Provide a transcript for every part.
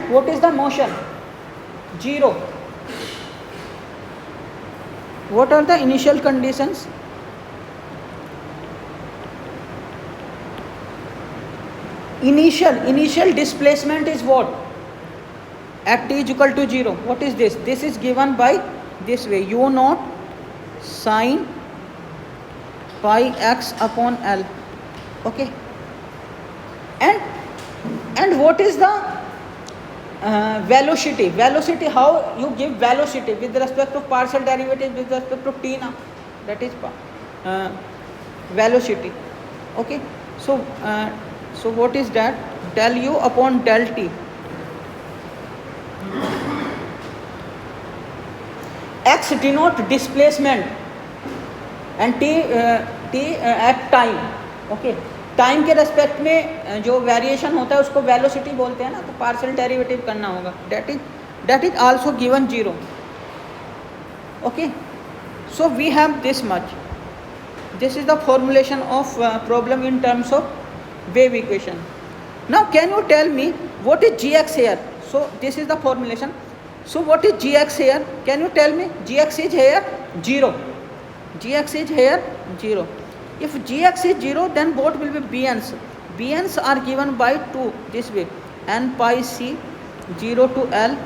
and what is the motion? 0. What are the initial conditions? Initial displacement is what? At t is equal to 0. What is this? This is given by this way, u naught sine pi x upon L. Okay. And what is the velocity? Velocity, how you give velocity with respect to partial derivative with respect to t now? That is velocity. Okay. So what is that? Del u upon del t. X denote displacement and t at time. Okay. Time के respect में जो variation होता है उसको velocity बोलते हैं ना, तो पार्शियल डेरिवेटिव करना होगा. That is also given 0. Okay. So we have this much. This is the formulation of problem in terms of wave equation. Now can you tell me what is gx here? So this is the formulation. So what is gx here? Can you tell me? Gx is here 0. Gx is here 0. If gx is 0, then what will be bn's? Bn's are given by 2 this way, n pi c 0 to L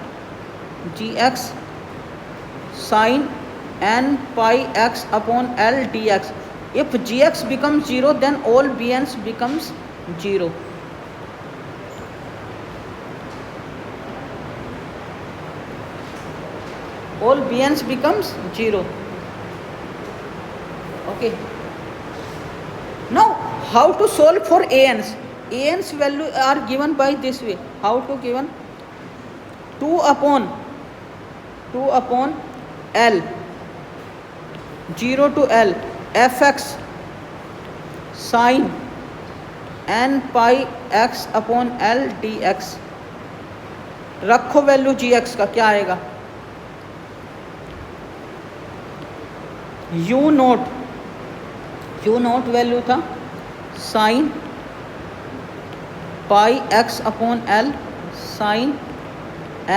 gx sin n pi x upon L dx. If gx becomes 0, then all bn's becomes 0. All bn's becomes 0. Okay. Now how to solve for an's? An's value are given by this way. How to given? 2 upon L 0 to L fx sin n pi x upon L dx. रखो value gx का, क्या आएगा? u naught value था sine pi x upon L sine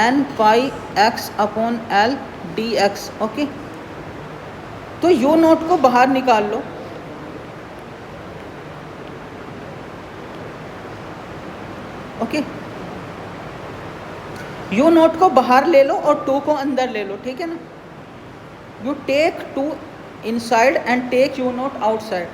n pi x upon L d x. Okay. तो u naught को बाहर निकाल लो. Okay. u naught को बाहर ले लो और 2 को अंदर ले लो. ठीक है ना? You take 2 inside and take u naught outside.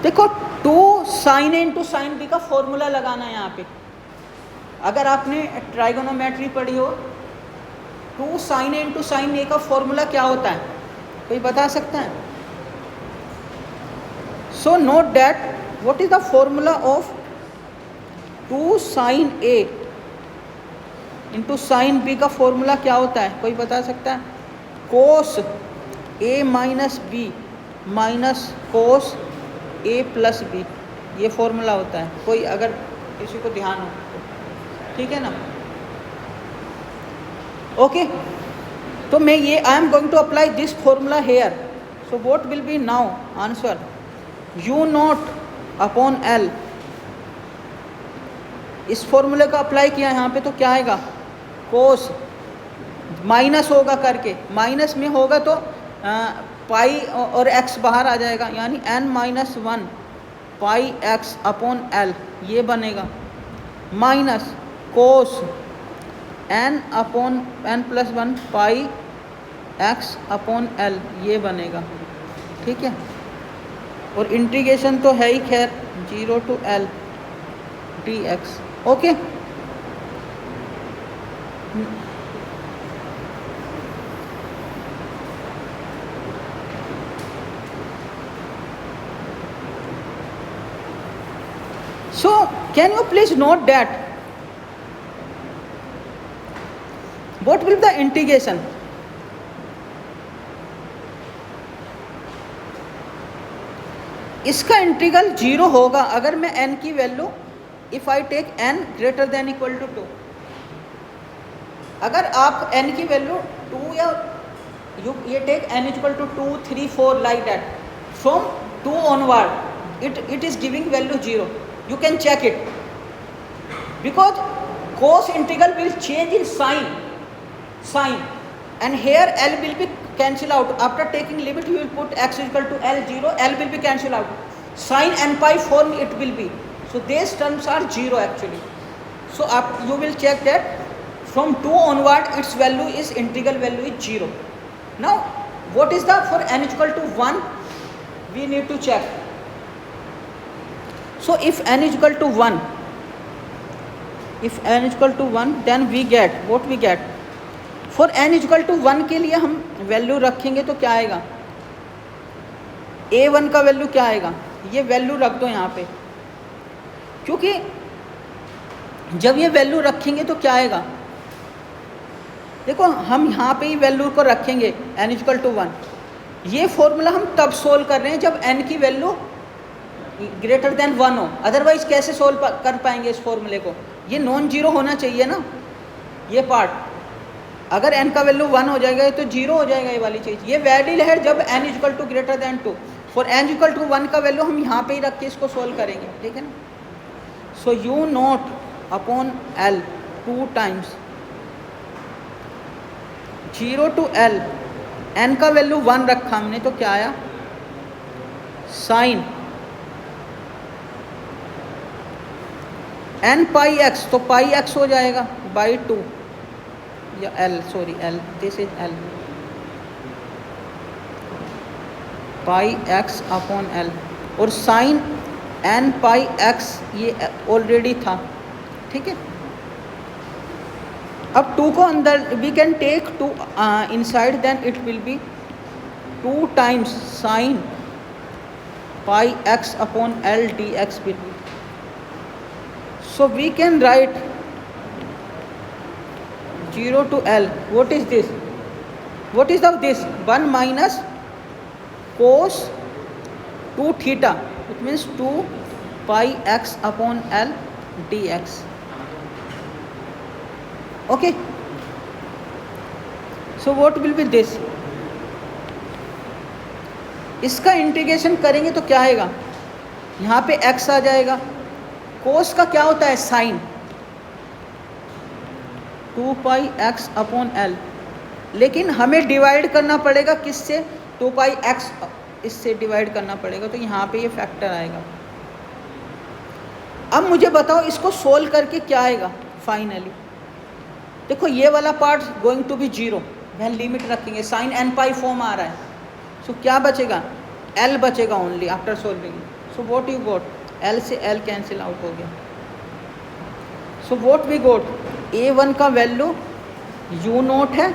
देखो 2 sin a into sine b का फॉर्मूला लगाना है यहाँ पे. अगर आपने ट्राइगोनोमेट्री पढ़ी हो, 2 sin a into sine A का फॉर्मूला क्या होता है? कोई बता सकता है? So note that what is the formula of 2 sin a into sin b का फॉर्मूला क्या होता है? कोई बता सकता है? cos a minus b minus cos a plus b, ये फॉर्मूला होता है. कोई अगर किसी को ध्यान हो, ठीक है ना? ओके. तो मैं ये I am going to apply this formula here. So what will be now answer? u naught upon L. इस फॉर्मूले का अप्लाई किया यहाँ पे तो क्या आएगा? कोस माइनस होगा करके, माइनस में होगा तो पाई और x बाहर आ जाएगा, यानी n माइनस 1 पाई x अपॉन L ये बनेगा, minus cos n upon n plus 1 पाई x अपॉन L ये बनेगा. ठीक है? और इंटीग्रेशन तो है ही खैर 0 to L dx. Okay. So can you please note that what will be the integration? इसका इंटीग्रल 0 होगा अगर मैं n की value if I take n greater than equal to 2. अगर आप n की वैल्यू 2 या you take n is equal to 2, 3, 4 like that. From 2 onward it is giving value 0. You can check it, because cos integral will change in sign, and here L will be cancel out. After taking limit you will put x is equal to L 0, L will be cancel out, sin n pi form it will be. So these terms are 0 actually. So you will check that from 2 onward its value is integral value is 0. Now what is the for n is equal to 1, we need to check. So if n is equal to 1, then we get what we get. For n is equal to 1 के लिए हम value रखेंगे तो क्या आएगा, a1 का value क्या आएगा, ये वैल्यू रख दो यहाँ पे, क्योंकि जब ये वैल्यू रखेंगे तो क्या आएगा, देखो हम यहाँ पे ही वैल्यू को रखेंगे n इज इक्वल टू 1. ये फॉर्मूला हम तब सोल्व कर रहे हैं जब n की वैल्यू ग्रेटर देन 1 हो, अदरवाइज कैसे सोल्व कर पाएंगे इस फॉर्मूले को, ये नॉन जीरो होना चाहिए ना ये पार्ट. अगर n का वैल्यू 1 हो जाएगा तो 0 हो जाएगा ये वाली चीज़. ये वैलिड है जब n is equal to greater than 2. For n equal to 1 का वैल्यू हम यहाँ पे ही रख के इसको सोल्व करेंगे, ठीक है ना. So u naught upon l 2 times 0 to l, n का वैल्यू 1 रखा हमने तो क्या आया, साइन n पाई x, तो पाई x हो जाएगा बाई 2 या l, sorry l, this is l, pi x upon l. और साइन n पाई x ये ऑलरेडी था, ठीक है. अब 2 को अंदर we can take 2 inside, then it will be 2 times sine pi x upon l dx will be. So we can write 0 to l. What is this? What is of this? 1 minus cos 2 theta. It means 2 pi x upon l dx. Okay. So what will be this? इसका integration करेंगे तो क्या आएगा, यहाँ पे x आ जाएगा. cos का क्या होता है, साइन 2 पाई x अपॉन l. लेकिन हमें डिवाइड करना पड़ेगा किससे, 2 पाई x इससे डिवाइड करना पड़ेगा, तो यहाँ पे ये फैक्टर आएगा. अब मुझे बताओ इसको सोल्व करके क्या आएगा फाइनली. देखो ये वाला पार्ट गोइंग टू बी 0, वह लिमिट रखेंगे, साइन n पाई फॉर्म आ रहा है. सो क्या बचेगा, l बचेगा only after solving. So what you got, l से l कैंसिल आउट हो गया. So what we got, a1 का वैल्यू u नोट है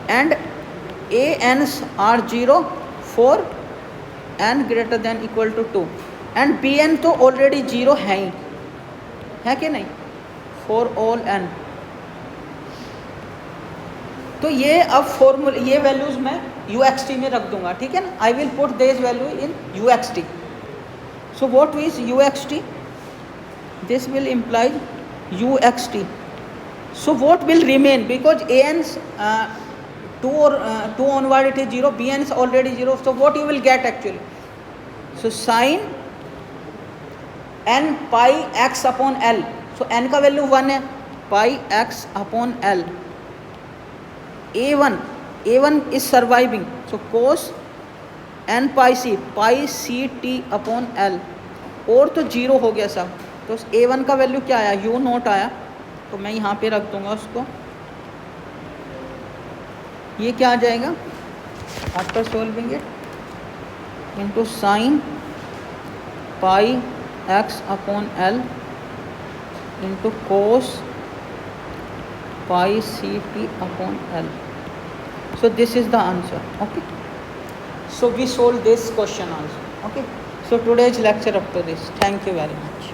and a n's are 0 for n greater than equal to 2 and b n तो already 0 है ही, है कि नहीं, फॉर ऑल n. तो ये अब फॉर्मूला ये वैल्यूज मैं uxt में रख दूंगा, ठीक है ना. I will put this value in uxt. So what is uxt, this will imply uxt. So what will remain, because an's 2 onward it is 0, bn is already 0. So what you will get actually, so sin n pi x upon l. So n का value 1 है, pi x upon l. a1 is surviving, so cos n pi c t upon l. और तो 0 हो गया सब. तो a1 का value क्या आया, u नोट आया, तो मैं यहाँ पे रख दूंगा उसको. ये क्या आ जाएगा after solving it, into sine pi x upon l into cos pi c t upon l. So this is the answer. Okay, so we solve this question also. Okay, so today's lecture up to this. Thank you very much.